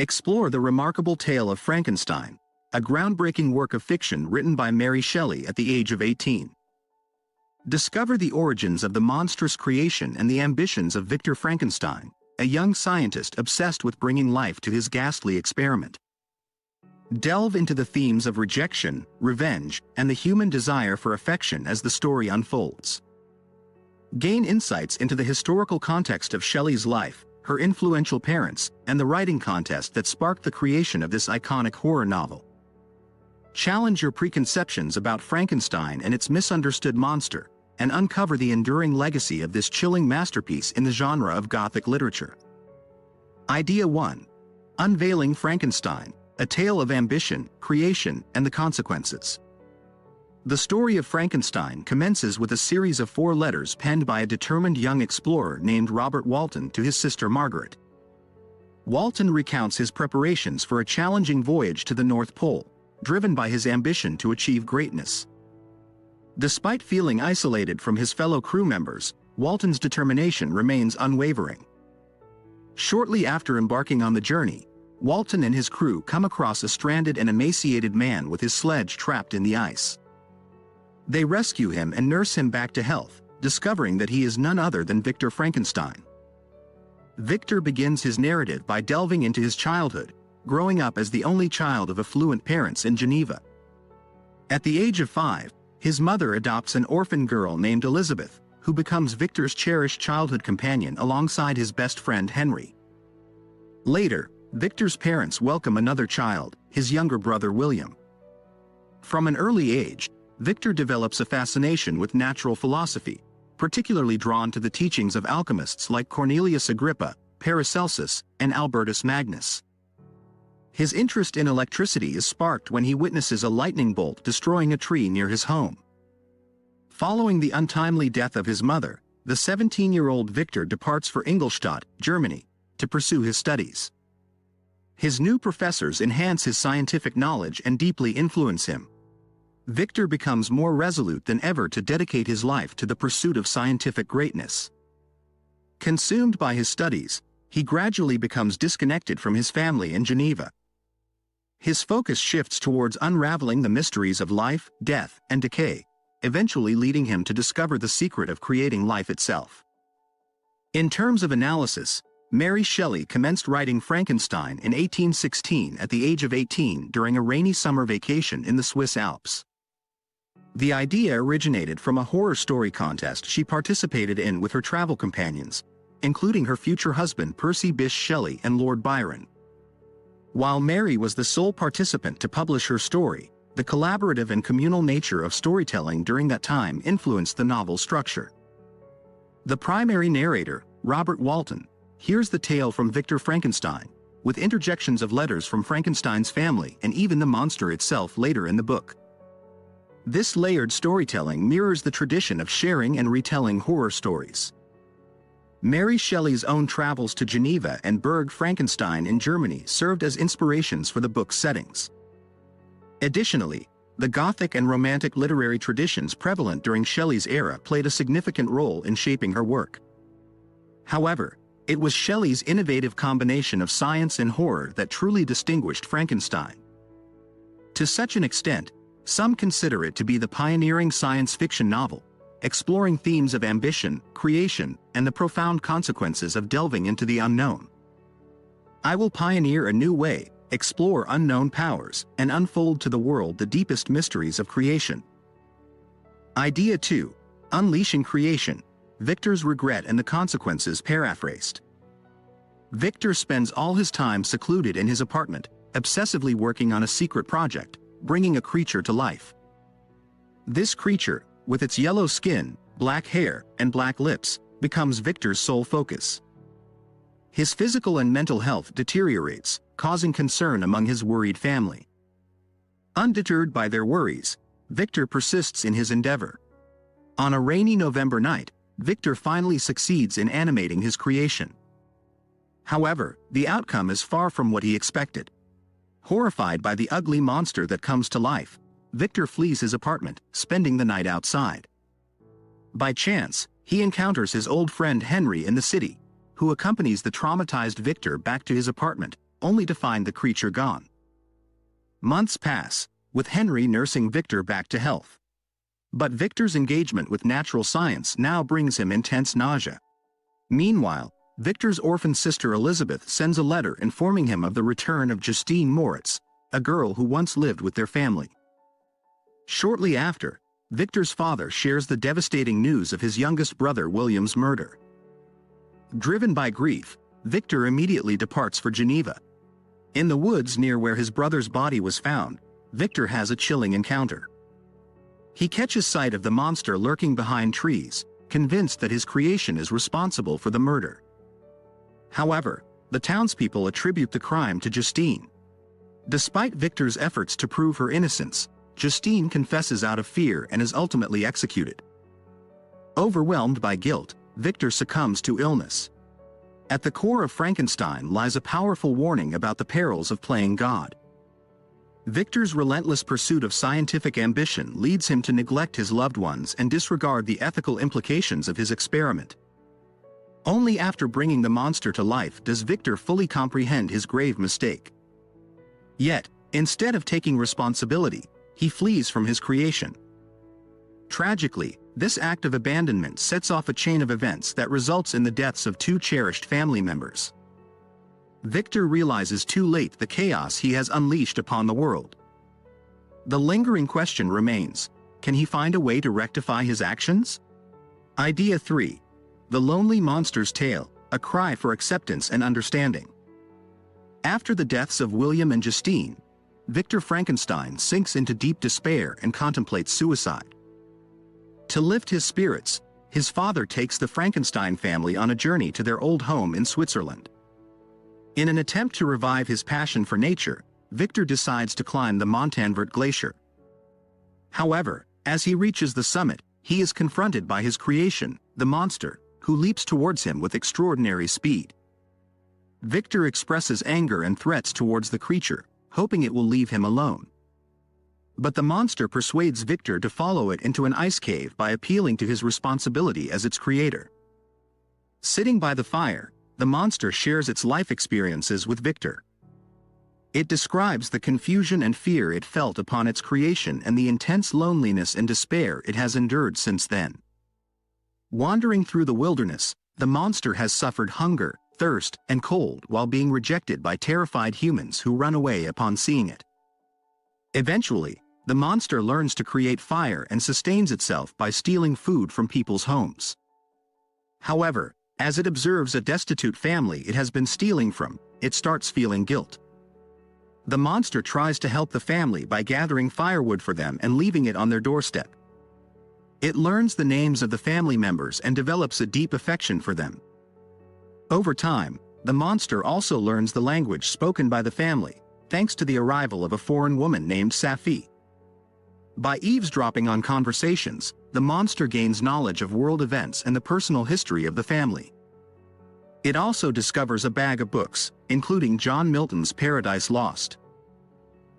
Explore the remarkable tale of Frankenstein, a groundbreaking work of fiction written by Mary Shelley at the age of 18. Discover the origins of the monstrous creation and the ambitions of Victor Frankenstein, a young scientist obsessed with bringing life to his ghastly experiment. Delve into the themes of rejection, revenge, and the human desire for affection as the story unfolds. Gain insights into the historical context of Shelley's life, her influential parents, and the writing contest that sparked the creation of this iconic horror novel. Challenge your preconceptions about Frankenstein and its misunderstood monster, and uncover the enduring legacy of this chilling masterpiece in the genre of Gothic literature. Idea 1. Unveiling Frankenstein, a tale of ambition, creation, and the consequences. The story of Frankenstein commences with a series of 4 letters penned by a determined young explorer named Robert Walton to his sister Margaret. Walton recounts his preparations for a challenging voyage to the North Pole, driven by his ambition to achieve greatness. Despite feeling isolated from his fellow crew members, Walton's determination remains unwavering. Shortly after embarking on the journey, Walton and his crew come across a stranded and emaciated man with his sledge trapped in the ice. They rescue him and nurse him back to health, discovering that he is none other than Victor Frankenstein. Victor begins his narrative by delving into his childhood, growing up as the only child of affluent parents in Geneva. At the age of 5, his mother adopts an orphan girl named Elizabeth, who becomes Victor's cherished childhood companion alongside his best friend Henry. Later, Victor's parents welcome another child, his younger brother William. From an early age, Victor develops a fascination with natural philosophy, particularly drawn to the teachings of alchemists like Cornelius Agrippa, Paracelsus, and Albertus Magnus. His interest in electricity is sparked when he witnesses a lightning bolt destroying a tree near his home. Following the untimely death of his mother, the 17-year-old Victor departs for Ingolstadt, Germany, to pursue his studies. His new professors enhance his scientific knowledge and deeply influence him. Victor becomes more resolute than ever to dedicate his life to the pursuit of scientific greatness. Consumed by his studies, he gradually becomes disconnected from his family in Geneva. His focus shifts towards unraveling the mysteries of life, death, and decay, eventually leading him to discover the secret of creating life itself. In terms of analysis, Mary Shelley commenced writing Frankenstein in 1816 at the age of 18 during a rainy summer vacation in the Swiss Alps. The idea originated from a horror story contest she participated in with her travel companions, including her future husband Percy Bysshe Shelley and Lord Byron. While Mary was the sole participant to publish her story, the collaborative and communal nature of storytelling during that time influenced the novel's structure. The primary narrator, Robert Walton, hears the tale from Victor Frankenstein, with interjections of letters from Frankenstein's family and even the monster itself later in the book. This layered storytelling mirrors the tradition of sharing and retelling horror stories. Mary Shelley's own travels to Geneva and Burg Frankenstein in Germany served as inspirations for the book's settings. Additionally, the Gothic and Romantic literary traditions prevalent during Shelley's era played a significant role in shaping her work. However, it was Shelley's innovative combination of science and horror that truly distinguished Frankenstein. To such an extent, some consider it to be the pioneering science fiction novel, exploring themes of ambition, creation, and the profound consequences of delving into the unknown. I will pioneer a new way, explore unknown powers, and unfold to the world the deepest mysteries of creation. Idea 2. Unleashing creation, Victor's regret and the consequences paraphrased. Victor spends all his time secluded in his apartment, obsessively working on a secret project, bringing a creature to life. This creature, with its yellow skin, black hair, and black lips, becomes Victor's sole focus. His physical and mental health deteriorates, causing concern among his worried family. Undeterred by their worries, Victor persists in his endeavor. On a rainy November night, Victor finally succeeds in animating his creation. However, the outcome is far from what he expected. Horrified by the ugly monster that comes to life, Victor flees his apartment, spending the night outside. By chance, he encounters his old friend Henry in the city, who accompanies the traumatized Victor back to his apartment, only to find the creature gone. Months pass, with Henry nursing Victor back to health. But Victor's engagement with natural science now brings him intense nausea. Meanwhile, Victor's orphan sister Elizabeth sends a letter informing him of the return of Justine Moritz, a girl who once lived with their family. Shortly after, Victor's father shares the devastating news of his youngest brother William's murder. Driven by grief, Victor immediately departs for Geneva. In the woods near where his brother's body was found, Victor has a chilling encounter. He catches sight of the monster lurking behind trees, convinced that his creation is responsible for the murder. However, the townspeople attribute the crime to Justine. Despite Victor's efforts to prove her innocence, Justine confesses out of fear and is ultimately executed. Overwhelmed by guilt, Victor succumbs to illness. At the core of Frankenstein lies a powerful warning about the perils of playing God. Victor's relentless pursuit of scientific ambition leads him to neglect his loved ones and disregard the ethical implications of his experiment. Only after bringing the monster to life does Victor fully comprehend his grave mistake. Yet, instead of taking responsibility, he flees from his creation. Tragically, this act of abandonment sets off a chain of events that results in the deaths of two cherished family members. Victor realizes too late the chaos he has unleashed upon the world. The lingering question remains: can he find a way to rectify his actions? Idea 3. The Lonely Monster's Tale, a cry for acceptance and understanding. After the deaths of William and Justine, Victor Frankenstein sinks into deep despair and contemplates suicide. To lift his spirits, his father takes the Frankenstein family on a journey to their old home in Switzerland. In an attempt to revive his passion for nature, Victor decides to climb the Montanvert Glacier. However, as he reaches the summit, he is confronted by his creation, the monster, who leaps towards him with extraordinary speed. Victor expresses anger and threats towards the creature, hoping it will leave him alone. But the monster persuades Victor to follow it into an ice cave by appealing to his responsibility as its creator. Sitting by the fire, the monster shares its life experiences with Victor. It describes the confusion and fear it felt upon its creation and the intense loneliness and despair it has endured since then. Wandering through the wilderness, the monster has suffered hunger, thirst, and cold while being rejected by terrified humans who run away upon seeing it. Eventually, the monster learns to create fire and sustains itself by stealing food from people's homes. However, as it observes a destitute family it has been stealing from, it starts feeling guilt. The monster tries to help the family by gathering firewood for them and leaving it on their doorstep. It learns the names of the family members and develops a deep affection for them. Over time, the monster also learns the language spoken by the family, thanks to the arrival of a foreign woman named Safi. By eavesdropping on conversations, the monster gains knowledge of world events and the personal history of the family. It also discovers a bag of books, including John Milton's Paradise Lost.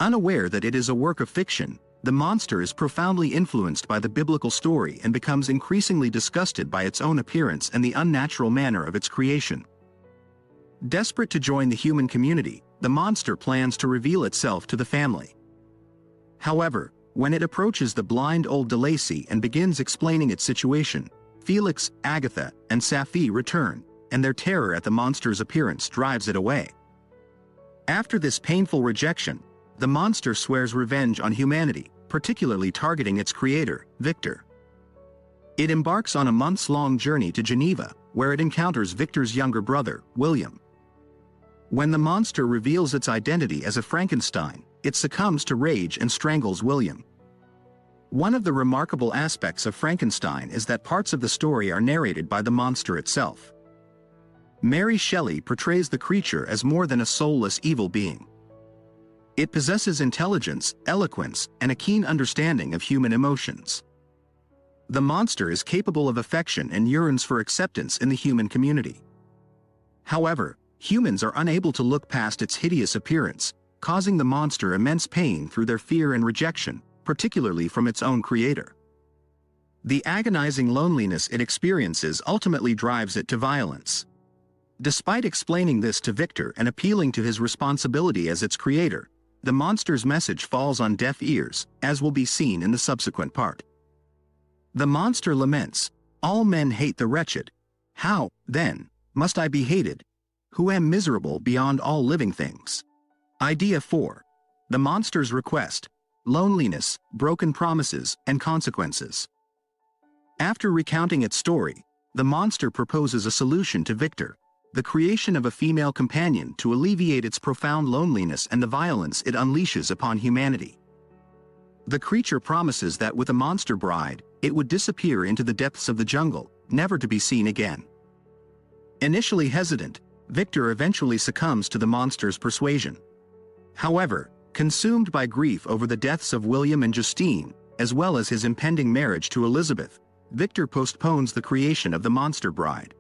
Unaware that it is a work of fiction, the monster is profoundly influenced by the biblical story and becomes increasingly disgusted by its own appearance and the unnatural manner of its creation. Desperate to join the human community, the monster plans to reveal itself to the family. However, when it approaches the blind old DeLacy and begins explaining its situation, Felix, Agatha, and Safi return, and their terror at the monster's appearance drives it away. After this painful rejection, the monster swears revenge on humanity, particularly targeting its creator, Victor. It embarks on a months-long journey to Geneva, where it encounters Victor's younger brother, William. When the monster reveals its identity as a Frankenstein, it succumbs to rage and strangles William. One of the remarkable aspects of Frankenstein is that parts of the story are narrated by the monster itself. Mary Shelley portrays the creature as more than a soulless evil being. It possesses intelligence, eloquence, and a keen understanding of human emotions. The monster is capable of affection and yearns for acceptance in the human community. However, humans are unable to look past its hideous appearance, causing the monster immense pain through their fear and rejection, particularly from its own creator. The agonizing loneliness it experiences ultimately drives it to violence. Despite explaining this to Victor and appealing to his responsibility as its creator, the monster's message falls on deaf ears, as will be seen in the subsequent part. The monster laments, "All men hate the wretched. How, then, must I be hated, who am miserable beyond all living things?" Idea 4. The monster's request: loneliness, broken promises, and consequences. After recounting its story, the monster proposes a solution to Victor: the creation of a female companion to alleviate its profound loneliness and the violence it unleashes upon humanity. The creature promises that with a monster bride, it would disappear into the depths of the jungle, never to be seen again. Initially hesitant, Victor eventually succumbs to the monster's persuasion. However, consumed by grief over the deaths of William and Justine, as well as his impending marriage to Elizabeth, Victor postpones the creation of the monster bride.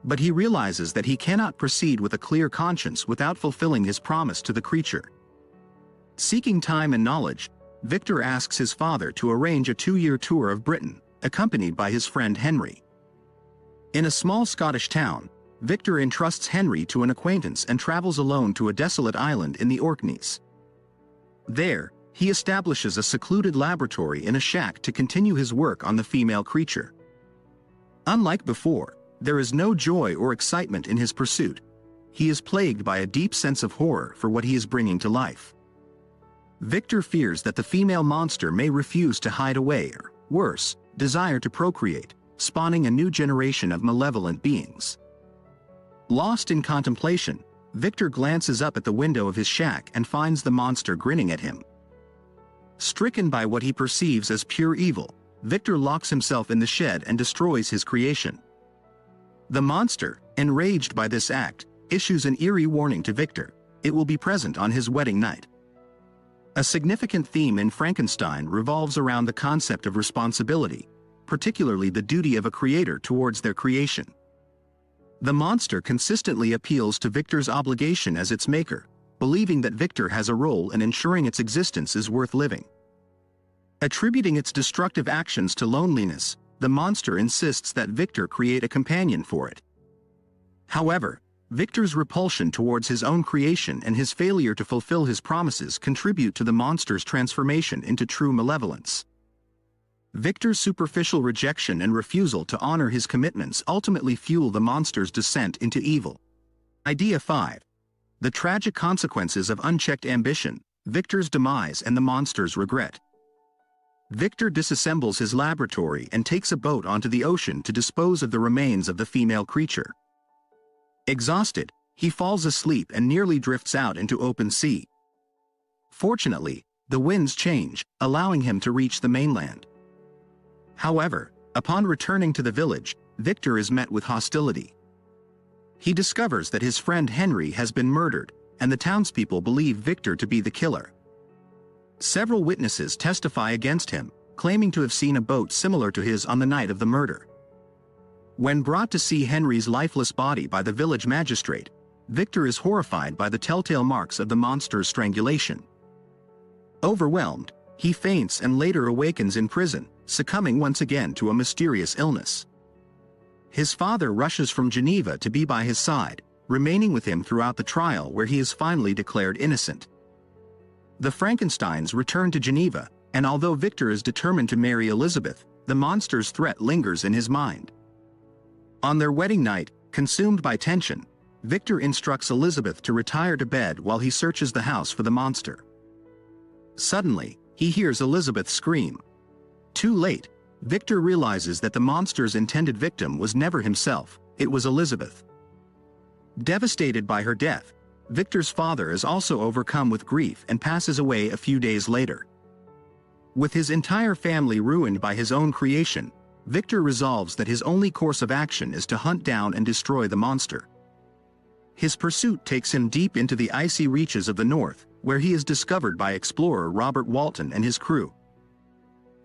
But he realizes that he cannot proceed with a clear conscience without fulfilling his promise to the creature. Seeking time and knowledge, Victor asks his father to arrange a 2-year tour of Britain, accompanied by his friend Henry. In a small Scottish town, Victor entrusts Henry to an acquaintance and travels alone to a desolate island in the Orkneys. There, he establishes a secluded laboratory in a shack to continue his work on the female creature. Unlike before, there is no joy or excitement in his pursuit. He is plagued by a deep sense of horror for what he is bringing to life. Victor fears that the female monster may refuse to hide away or, worse, desire to procreate, spawning a new generation of malevolent beings. Lost in contemplation, Victor glances up at the window of his shack and finds the monster grinning at him. Stricken by what he perceives as pure evil, Victor locks himself in the shed and destroys his creation. The monster, enraged by this act, issues an eerie warning to Victor: it will be present on his wedding night. A significant theme in Frankenstein revolves around the concept of responsibility, particularly the duty of a creator towards their creation. The monster consistently appeals to Victor's obligation as its maker, believing that Victor has a role in ensuring its existence is worth living. Attributing its destructive actions to loneliness, the monster insists that Victor create a companion for it. However, Victor's repulsion towards his own creation and his failure to fulfill his promises contribute to the monster's transformation into true malevolence. Victor's superficial rejection and refusal to honor his commitments ultimately fuel the monster's descent into evil. Idea 5. The tragic consequences of unchecked ambition, Victor's demise and the monster's regret. Victor disassembles his laboratory and takes a boat onto the ocean to dispose of the remains of the female creature. Exhausted, he falls asleep and nearly drifts out into open sea. Fortunately, the winds change, allowing him to reach the mainland. However, upon returning to the village, Victor is met with hostility. He discovers that his friend Henry has been murdered, and the townspeople believe Victor to be the killer. Several witnesses testify against him, claiming to have seen a boat similar to his on the night of the murder. When brought to see Henry's lifeless body by the village magistrate, Victor is horrified by the telltale marks of the monster's strangulation. Overwhelmed, he faints and later awakens in prison, succumbing once again to a mysterious illness. His father rushes from Geneva to be by his side, remaining with him throughout the trial where he is finally declared innocent. The Frankensteins return to Geneva, and although Victor is determined to marry Elizabeth, the monster's threat lingers in his mind. On their wedding night, consumed by tension, Victor instructs Elizabeth to retire to bed while he searches the house for the monster. Suddenly, he hears Elizabeth scream. Too late, Victor realizes that the monster's intended victim was never himself, it was Elizabeth. Devastated by her death, Victor's father is also overcome with grief and passes away a few days later. With his entire family ruined by his own creation, Victor resolves that his only course of action is to hunt down and destroy the monster. His pursuit takes him deep into the icy reaches of the north, where he is discovered by explorer Robert Walton and his crew.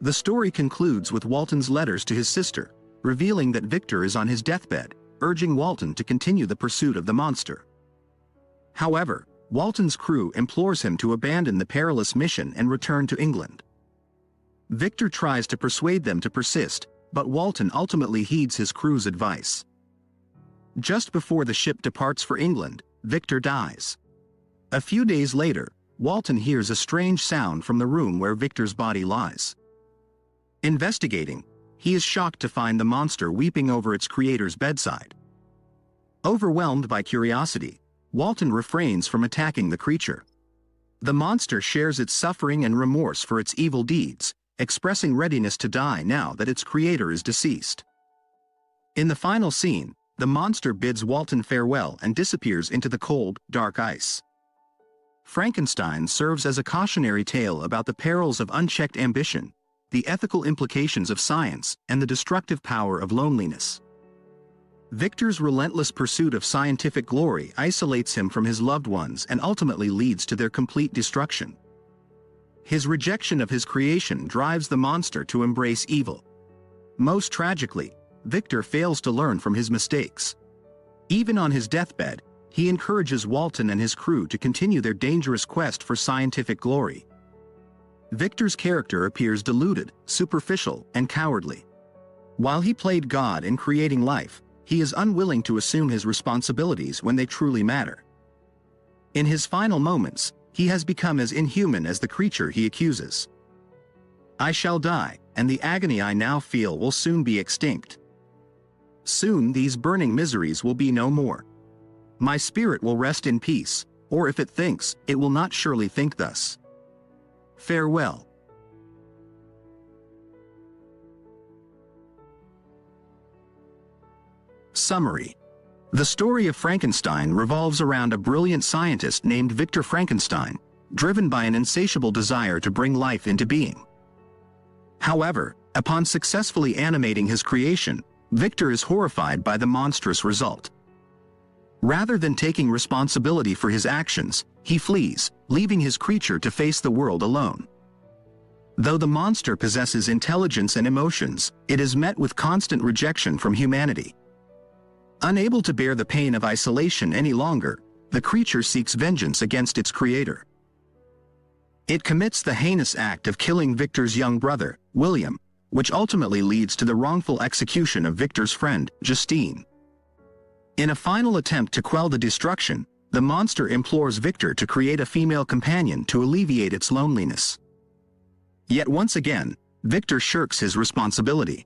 The story concludes with Walton's letters to his sister, revealing that Victor is on his deathbed, urging Walton to continue the pursuit of the monster. However, Walton's crew implores him to abandon the perilous mission and return to England. Victor tries to persuade them to persist, but Walton ultimately heeds his crew's advice. Just before the ship departs for England, Victor dies. A few days later, Walton hears a strange sound from the room where Victor's body lies. Investigating, he is shocked to find the monster weeping over its creator's bedside. Overwhelmed by curiosity, Walton refrains from attacking the creature. The monster shares its suffering and remorse for its evil deeds, expressing readiness to die now that its creator is deceased. In the final scene, the monster bids Walton farewell and disappears into the cold, dark ice. Frankenstein serves as a cautionary tale about the perils of unchecked ambition, the ethical implications of science, and the destructive power of loneliness. Victor's relentless pursuit of scientific glory isolates him from his loved ones and ultimately leads to their complete destruction. His rejection of his creation drives the monster to embrace evil. Most tragically, Victor fails to learn from his mistakes. Even on his deathbed, he encourages Walton and his crew to continue their dangerous quest for scientific glory. Victor's character appears deluded, superficial, and cowardly. While he played God in creating life, he is unwilling to assume his responsibilities when they truly matter. In his final moments, he has become as inhuman as the creature he accuses. "I shall die, and the agony I now feel will soon be extinct. Soon these burning miseries will be no more. My spirit will rest in peace, or if it thinks, it will not surely think thus. Farewell." Summary. The story of Frankenstein revolves around a brilliant scientist named Victor Frankenstein, driven by an insatiable desire to bring life into being. However, upon successfully animating his creation, Victor is horrified by the monstrous result. Rather than taking responsibility for his actions, he flees, leaving his creature to face the world alone. Though the monster possesses intelligence and emotions, it is met with constant rejection from humanity. Unable to bear the pain of isolation any longer, the creature seeks vengeance against its creator. It commits the heinous act of killing Victor's young brother, William, which ultimately leads to the wrongful execution of Victor's friend, Justine. In a final attempt to quell the destruction, the monster implores Victor to create a female companion to alleviate its loneliness. Yet once again, Victor shirks his responsibility.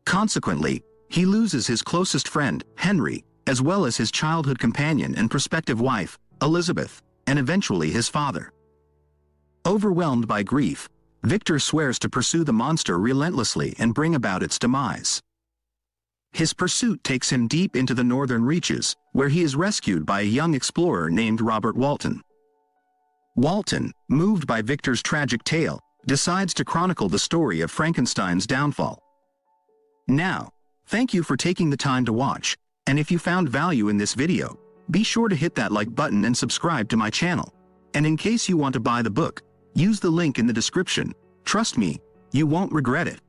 Consequently, he loses his closest friend, Henry, as well as his childhood companion and prospective wife, Elizabeth, and eventually his father. Overwhelmed by grief, Victor swears to pursue the monster relentlessly and bring about its demise. His pursuit takes him deep into the northern reaches, where he is rescued by a young explorer named Robert Walton. Walton, moved by Victor's tragic tale, decides to chronicle the story of Frankenstein's downfall. Now, thank you for taking the time to watch, and if you found value in this video, be sure to hit that like button and subscribe to my channel. And in case you want to buy the book, use the link in the description. Trust me, you won't regret it.